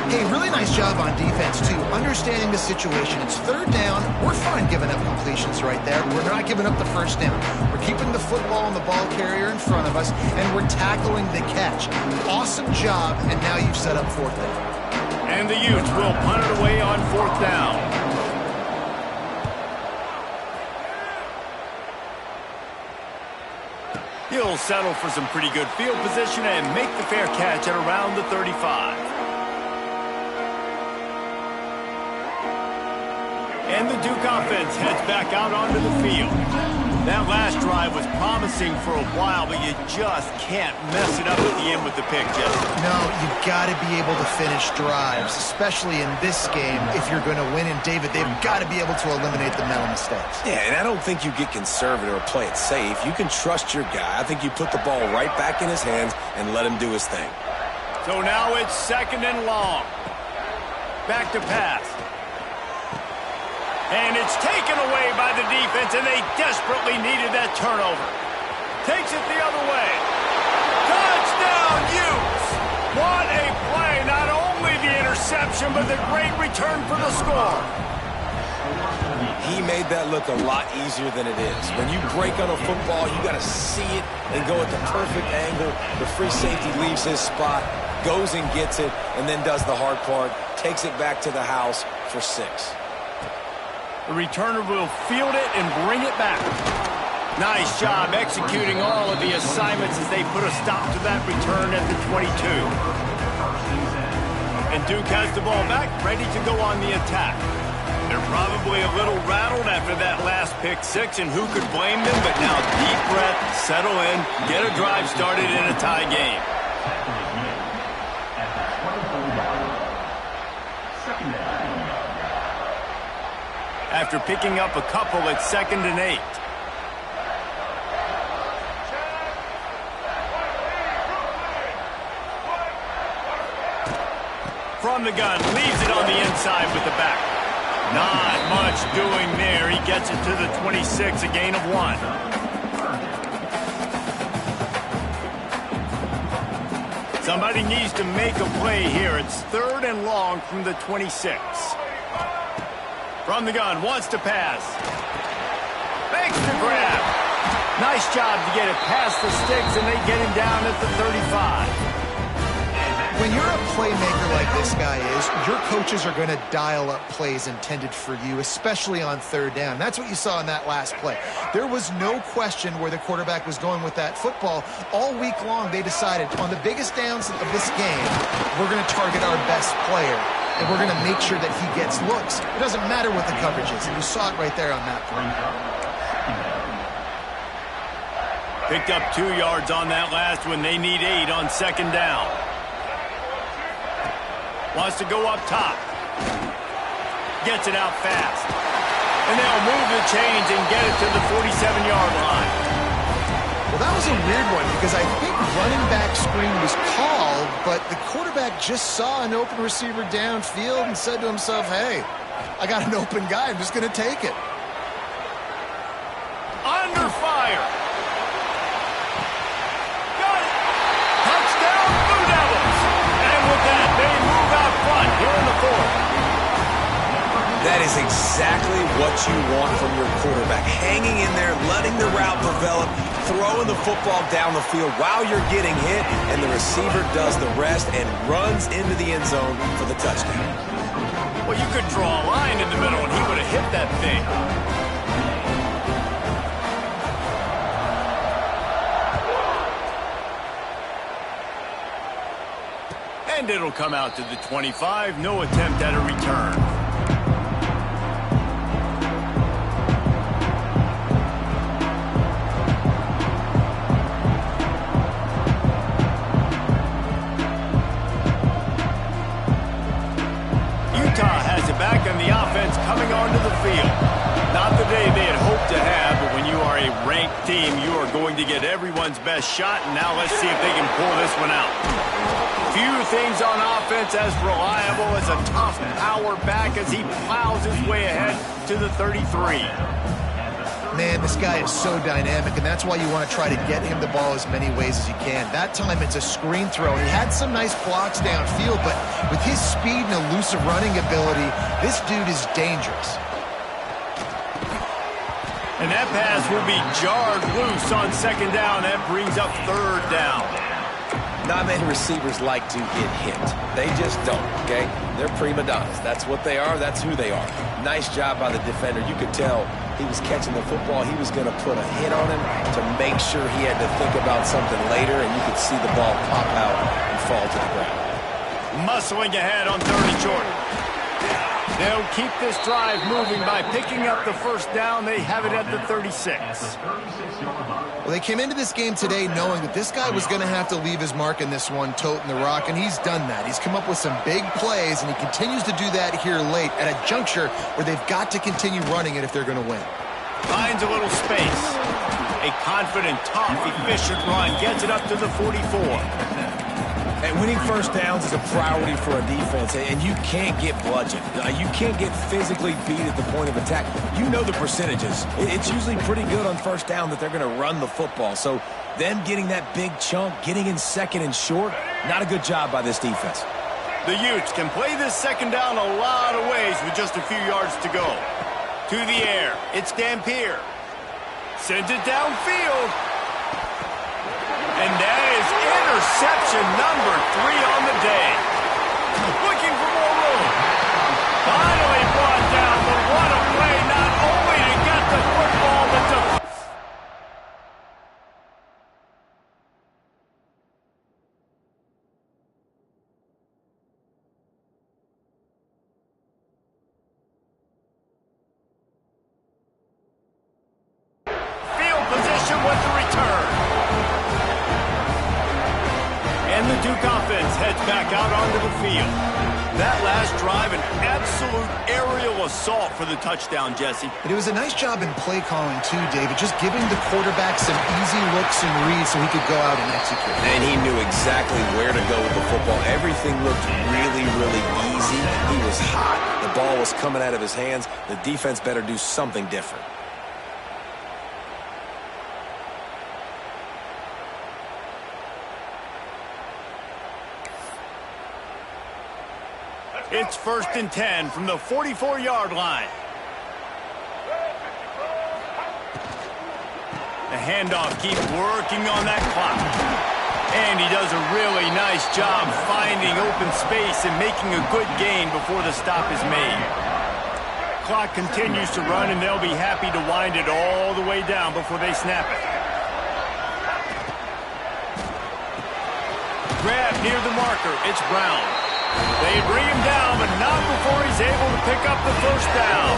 Hey, really nice job on defense, too. Understanding the situation. It's third down. We're fine giving up completions right there. We're not giving up the first down. We're keeping the football and the ball carrier in front of us, and we're tackling the catch. Awesome job, and now you've set up fourth down. And the Utes will punt it away on fourth down. He'll settle for some pretty good field position and make the fair catch at around the 35. And the Duke offense heads back out onto the field. That last drive was promising for a while, but you just can't mess it up at the end with the pick, Jesse. No, you've got to be able to finish drives, especially in this game if you're going to win. And, David, they've got to be able to eliminate the mental mistakes. Yeah, and I don't think you get conservative or play it safe. You can trust your guy. I think you put the ball right back in his hands and let him do his thing. So now it's second and long. Back to pass. And it's taken away by the defense, and they desperately needed that turnover. Takes it the other way. Touchdown, Utes! What a play. Not only the interception, but the great return for the score. He made that look a lot easier than it is. When you break on a football, you got to see it and go at the perfect angle. The free safety leaves his spot, goes and gets it, and then does the hard part, takes it back to the house for 6. The returner will field it and bring it back. Nice job executing all of the assignments as they put a stop to that return at the 22. And Duke has the ball back, ready to go on the attack. They're probably a little rattled after that last pick six, and who could blame them? But now deep breath, settle in, get a drive started in a tie game. After picking up a couple, it's 2nd and 8. From the gun, leaves it on the inside with the back. Not much doing there. He gets it to the 26, a gain of 1. Somebody needs to make a play here. It's 3rd and long from the 26. From the gun, wants to pass. Makes the grab. Nice job to get it past the sticks, and they get him down at the 35. When you're a playmaker like this guy is, your coaches are going to dial up plays intended for you, especially on third down. That's what you saw in that last play. There was no question where the quarterback was going with that football. All week long, they decided on the biggest downs of this game, we're going to target our best player. and we're going to make sure that he gets looks. It doesn't matter what the coverage is, and you saw it right there on that play. Picked up 2 yards on that last one. They need 8 on second down. Wants to go up top. Gets it out fast. And they'll move the chains and get it to the 47-yard line. Well, that was a weird one because I think running back screen was called, but the quarterback just saw an open receiver downfield and said to himself, hey, I got an open guy. I'm just going to take it. Under fire. Got it. Touchdown, Blue Devils. And with that, they move out front here in the fourth. That is exactly what you want from your quarterback. Hanging in there, letting the route develop, throwing the football down the field while you're getting hit, and the receiver does the rest and runs into the end zone for the touchdown. Well, you could draw a line in the middle, and he would have hit that thing. And it'll come out to the 25. No attempt at a return. Back and the offense coming onto the field. Not the day they had hoped to have, but when you are a ranked team, you are going to get everyone's best shot, and now let's see if they can pull this one out. Few things on offense as reliable as a tough power back as he plows his way ahead to the 33. Man, this guy is so dynamic, and that's why you want to try to get him the ball as many ways as you can. That time it's a screen throw, and he had some nice blocks downfield, but with his speed and elusive running ability, this dude is dangerous. And that pass will be jarred loose on second down. That brings up third down. Not many receivers like to get hit. They just don't, okay? They're prima donnas. That's what they are. That's who they are. Nice job by the defender. You could tell he was catching the football. He was going to put a hit on him to make sure he had to think about something later, and you could see the ball pop out and fall to the ground. Muscling ahead on third and short. They'll keep this drive moving by picking up the first down. They have it at the 36. Well, they came into this game today knowing that this guy was going to have to leave his mark in this one, toting the rock, and he's done that. He's come up with some big plays, and he continues to do that here late at a juncture where they've got to continue running it if they're going to win. Finds a little space. A confident, tough, efficient run. Gets it up to the 44. And winning first downs is a priority for a defense, and you can't get bludgeoned. You can't get physically beat at the point of attack. You know the percentages. It's usually pretty good on first down that they're going to run the football. So them getting that big chunk, getting in second and short, not a good job by this defense. The Utes can play this second down a lot of ways with just a few yards to go. To the air, it's Dampier. Sends it downfield. And that is interception number 3 on the day. Looking for more room. Finally brought down, but what a play, not only to get the football, but to... Field position with the return. And the Duke offense heads back out onto the field. That last drive, an absolute aerial assault for the touchdown, Jesse. And it was a nice job in play calling too, David, just giving the quarterback some easy looks and reads so he could go out and execute. And he knew exactly where to go with the football. Everything looked really, really easy. He was hot. The ball was coming out of his hands. The defense better do something different. It's 1st and 10 from the 44-yard line. The handoff keeps working on that clock. And he does a really nice job finding open space and making a good gain before the stop is made. Clock continues to run, and they'll be happy to wind it all the way down before they snap it. Grab near the marker. It's Brown. They bring him down, but not before he's able to pick up the first down.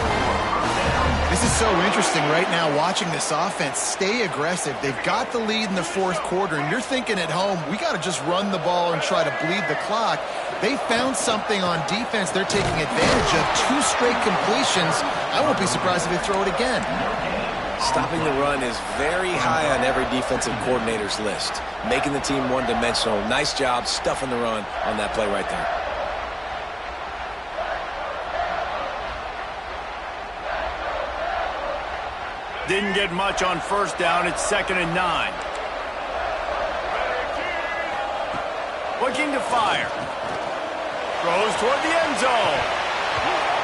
This is so interesting right now watching this offense stay aggressive. They've got the lead in the fourth quarter, and you're thinking at home, we got to just run the ball and try to bleed the clock. They found something on defense they're taking advantage of. 2 straight completions. I won't be surprised if they throw it again. Stopping the run is very high on every defensive coordinator's list. Making the team one-dimensional. Nice job stuffing the run on that play right there. Didn't get much on first down. It's 2nd and 9. Looking to fire. Throws toward the end zone.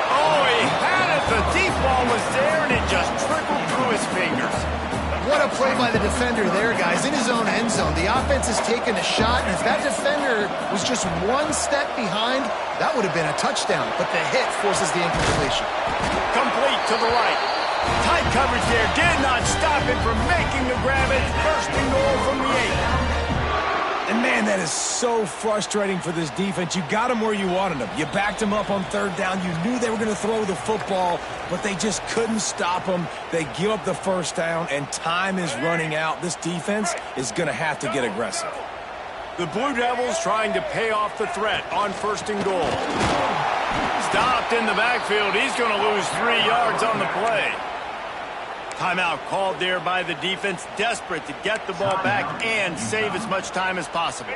Oh, he had it. The deep ball was there, and it just trickled through his fingers. What a play by the defender there, guys. In his own end zone. The offense has taken a shot, and if that defender was just 1 step behind, that would have been a touchdown. But the hit forces the incompletion. Complete to the right. Tight coverage there. Did not stop him from making the grab. It's 1st and goal from the 8. And, man, that is so frustrating for this defense. You got them where you wanted them. You backed them up on 3rd down. You knew they were going to throw the football, but they just couldn't stop them. They give up the first down, and time is running out. This defense is going to have to get aggressive. The Blue Devils trying to pay off the threat on 1st and goal. Stopped in the backfield. He's going to lose 3 yards on the play. Timeout called there by the defense, desperate to get the ball back and save as much time as possible.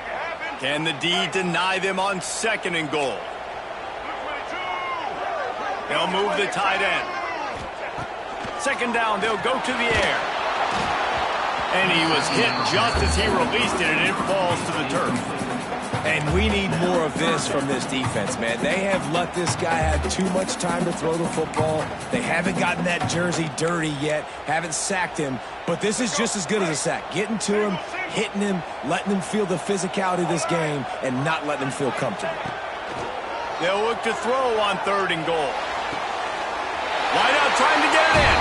Can the D deny them on 2nd and goal? They'll move the tight end. 2nd down, they'll go to the air. And he was hit just as he released it, and it falls to the turf. And we need more of this from this defense, man. They have let this guy have too much time to throw the football. They haven't gotten that jersey dirty yet, haven't sacked him. But this is just as good as a sack. Getting to him, hitting him, letting him feel the physicality of this game, and not letting him feel comfortable. They'll look to throw on 3rd and goal. Wide out trying to get it in.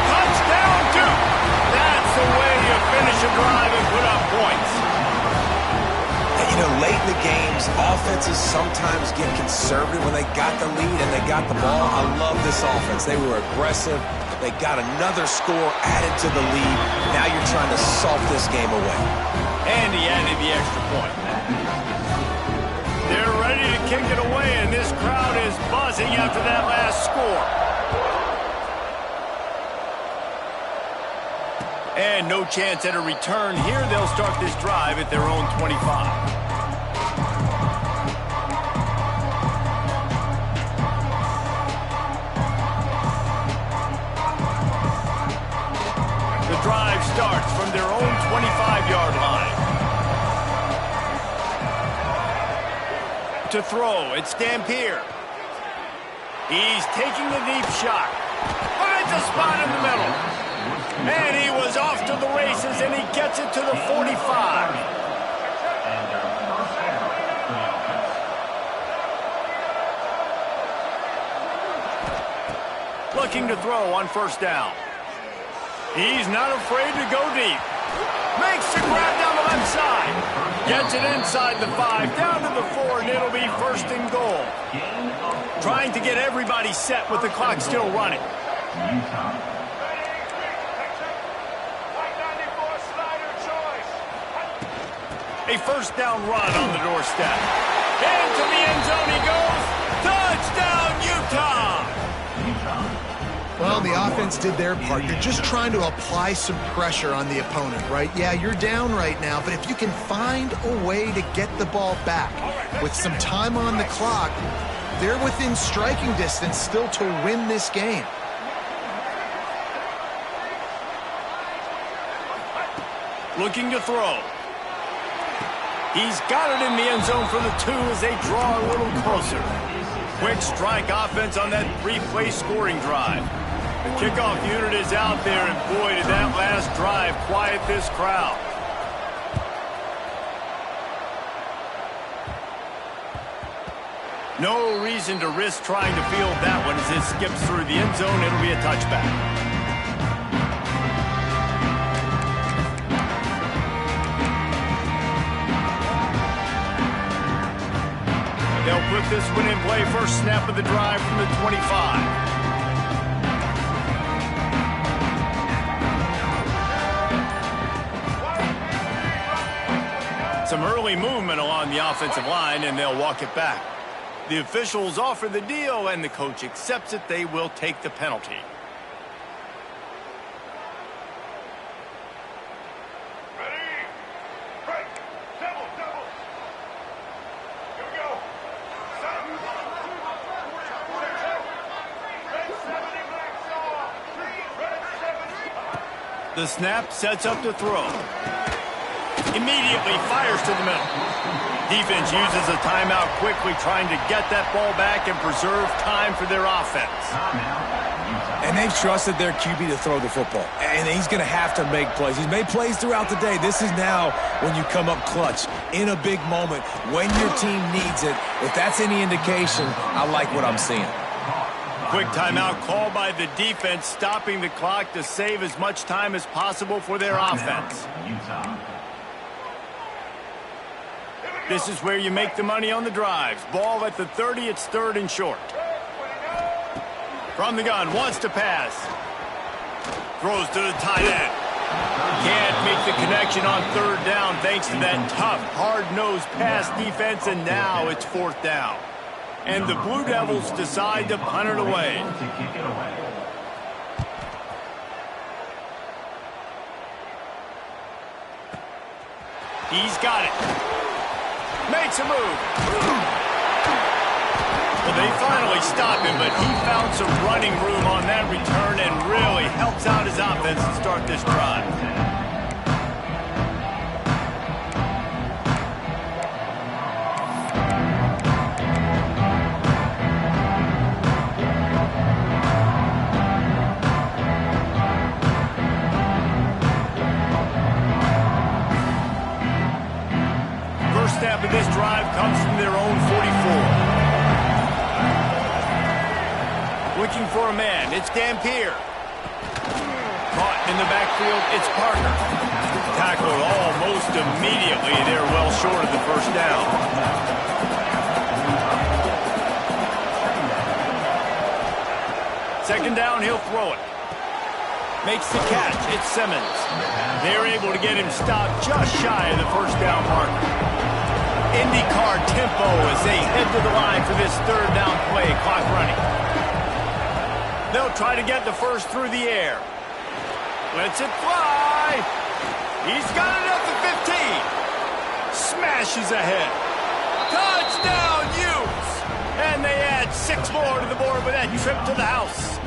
Touchdown, Duke. That's the way you finish a drive and put up points. You know, late in the games, offenses sometimes get conservative when they got the lead and they got the ball. I love this offense. They were aggressive. They got another score added to the lead. Now you're trying to salt this game away. And he added the extra point. They're ready to kick it away, and this crowd is buzzing after that last score. And no chance at a return here. They'll start this drive at their own 25. The drive starts from their own 25-yard line. To throw, it's Dampier. He's taking the deep shot. Finds a spot in the middle. And he was off to the races, and he gets it to the 45. Looking to throw on 1st down. He's not afraid to go deep. Makes the grab down the left side. Gets it inside the 5, down to the 4, and it'll be 1st and goal. Trying to get everybody set with the clock still running. A 1st down run on the doorstep. Into the end zone he goes. Touchdown, Utah! Well, the offense did their part. You're just trying to apply some pressure on the opponent, right? Yeah, you're down right now, but if you can find a way to get the ball back with some time on the clock, they're within striking distance still to win this game. Looking to throw. He's got it in the end zone for the 2 as they draw a little closer. Quick strike offense on that 3-play scoring drive. The kickoff unit is out there, and boy, did that last drive quiet this crowd. No reason to risk trying to field that one as it skips through the end zone. It'll be a touchback. They'll put this one in play. First snap of the drive from the 25. Some early movement along the offensive line, and they'll walk it back. The officials offer the deal, and the coach accepts it. They will take the penalty. The snap sets up to throw. Immediately fires to the middle. Defense uses a timeout quickly, trying to get that ball back and preserve time for their offense. And they've trusted their QB to throw the football. And he's going to have to make plays. He's made plays throughout the day. This is now when you come up clutch in a big moment when your team needs it. If that's any indication, I like what I'm seeing. Quick timeout called by the defense, stopping the clock to save as much time as possible for their offense. This is where you make the money on the drives. Ball at the 30, it's 3rd and short. From the gun, wants to pass. Throws to the tight end. Can't make the connection on 3rd down thanks to that tough, hard-nosed pass defense, and now it's 4th down. And the Blue Devils decide to punt it away. He's got it. Makes a move. Well, they finally stop him, but he found some running room on that return and really helps out his offense to start this drive. Snap of this drive comes from their own 44. Looking for a man, it's Dampier. Caught in the backfield, it's Parker. Tackled almost immediately. They're well short of the 1st down. Second down, he'll throw it. Makes the catch, it's Simmons. They're able to get him stopped just shy of the 1st down marker. IndyCar tempo as they head to the line for this 3rd down play. Clock running. They'll try to get the first through the air. Lets it fly. He's got it at the 15. Smashes ahead. Touchdown, Utes! And they add 6 more to the board with that trip to the house.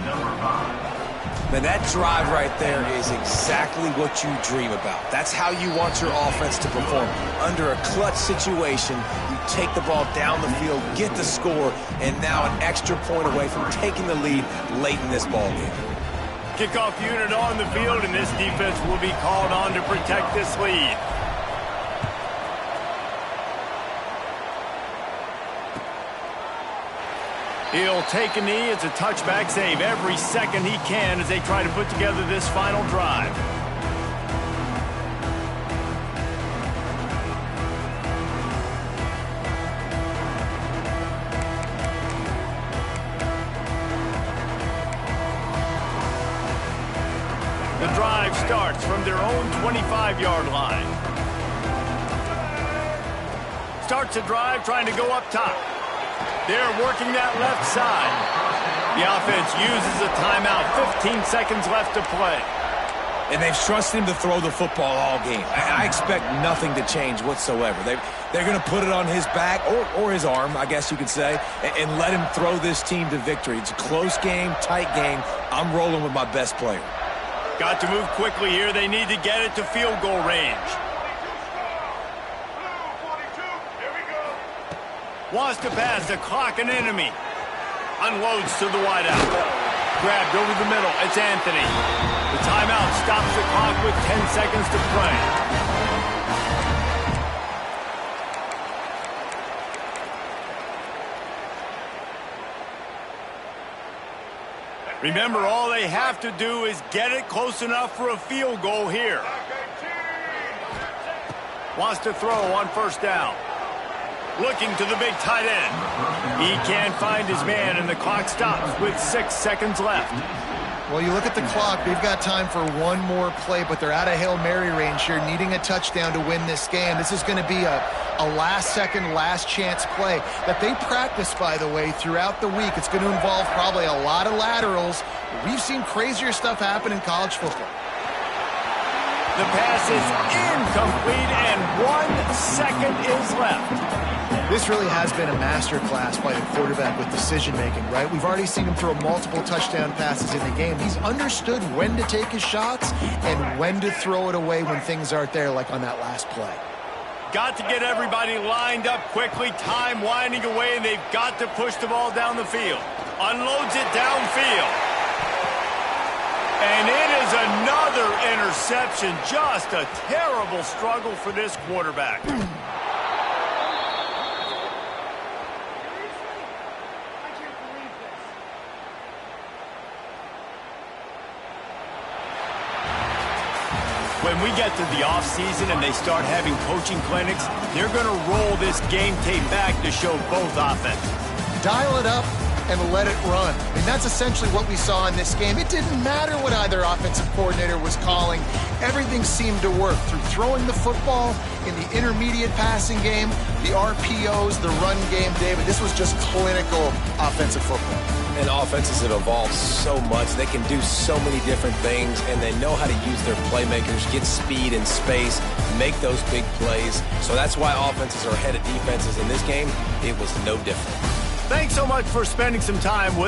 Man, that drive right there is exactly what you dream about. That's how you want your offense to perform. Under a clutch situation, you take the ball down the field, get the score, and now an extra point away from taking the lead late in this ball game. Kickoff unit on the field, and this defense will be called on to protect this lead. He'll take a knee. It's a touchback. Save every second he can as they try to put together this final drive. The drive starts from their own 25-yard line. Starts a drive trying to go up top. They're working that left side. The offense uses a timeout. 15 seconds left to play. And they've trusted him to throw the football all game. I expect nothing to change whatsoever. They're going to put it on his back, or his arm, I guess you could say, and let him throw this team to victory. It's a close game, tight game. I'm rolling with my best player. Got to move quickly here. They need to get it to field goal range. Wants to pass, the clock an enemy. Unloads to the wideout. Grabbed over the middle, it's Anthony. The timeout stops the clock with 10 seconds to play. Remember, all they have to do is get it close enough for a field goal here. Wants to throw on 1st down. looking to the big tight end. He can't find his man, and the clock stops with 6 seconds left. Well, you look at the clock, they've got time for one more play, but they're out of Hail Mary range here, needing a touchdown to win this game. This is going to be a last-second, last-chance play that they practice, by the way, throughout the week. It's going to involve probably a lot of laterals. We've seen crazier stuff happen in college football. The pass is incomplete, and 1 second is left. This really has been a masterclass by the quarterback with decision-making, right? We've already seen him throw multiple touchdown passes in the game. He's understood when to take his shots and when to throw it away when things aren't there, like on that last play. Got to get everybody lined up quickly, time winding away, and they've got to push the ball down the field. Unloads it downfield. And it is another interception. Just a terrible struggle for this quarterback. When we get to the offseason and they start having coaching clinics, they're going to roll this game tape back to show both offenses. Dial it up and let it run. And that's essentially what we saw in this game. It didn't matter what either offensive coordinator was calling. Everything seemed to work through throwing the football in the intermediate passing game, the RPOs, the run game, David. This was just clinical offensive football. And offenses have evolved so much. They can do so many different things, and they know how to use their playmakers, get speed and space, make those big plays. So that's why offenses are ahead of defenses in this game. It was no different. Thanks so much for spending some time with us.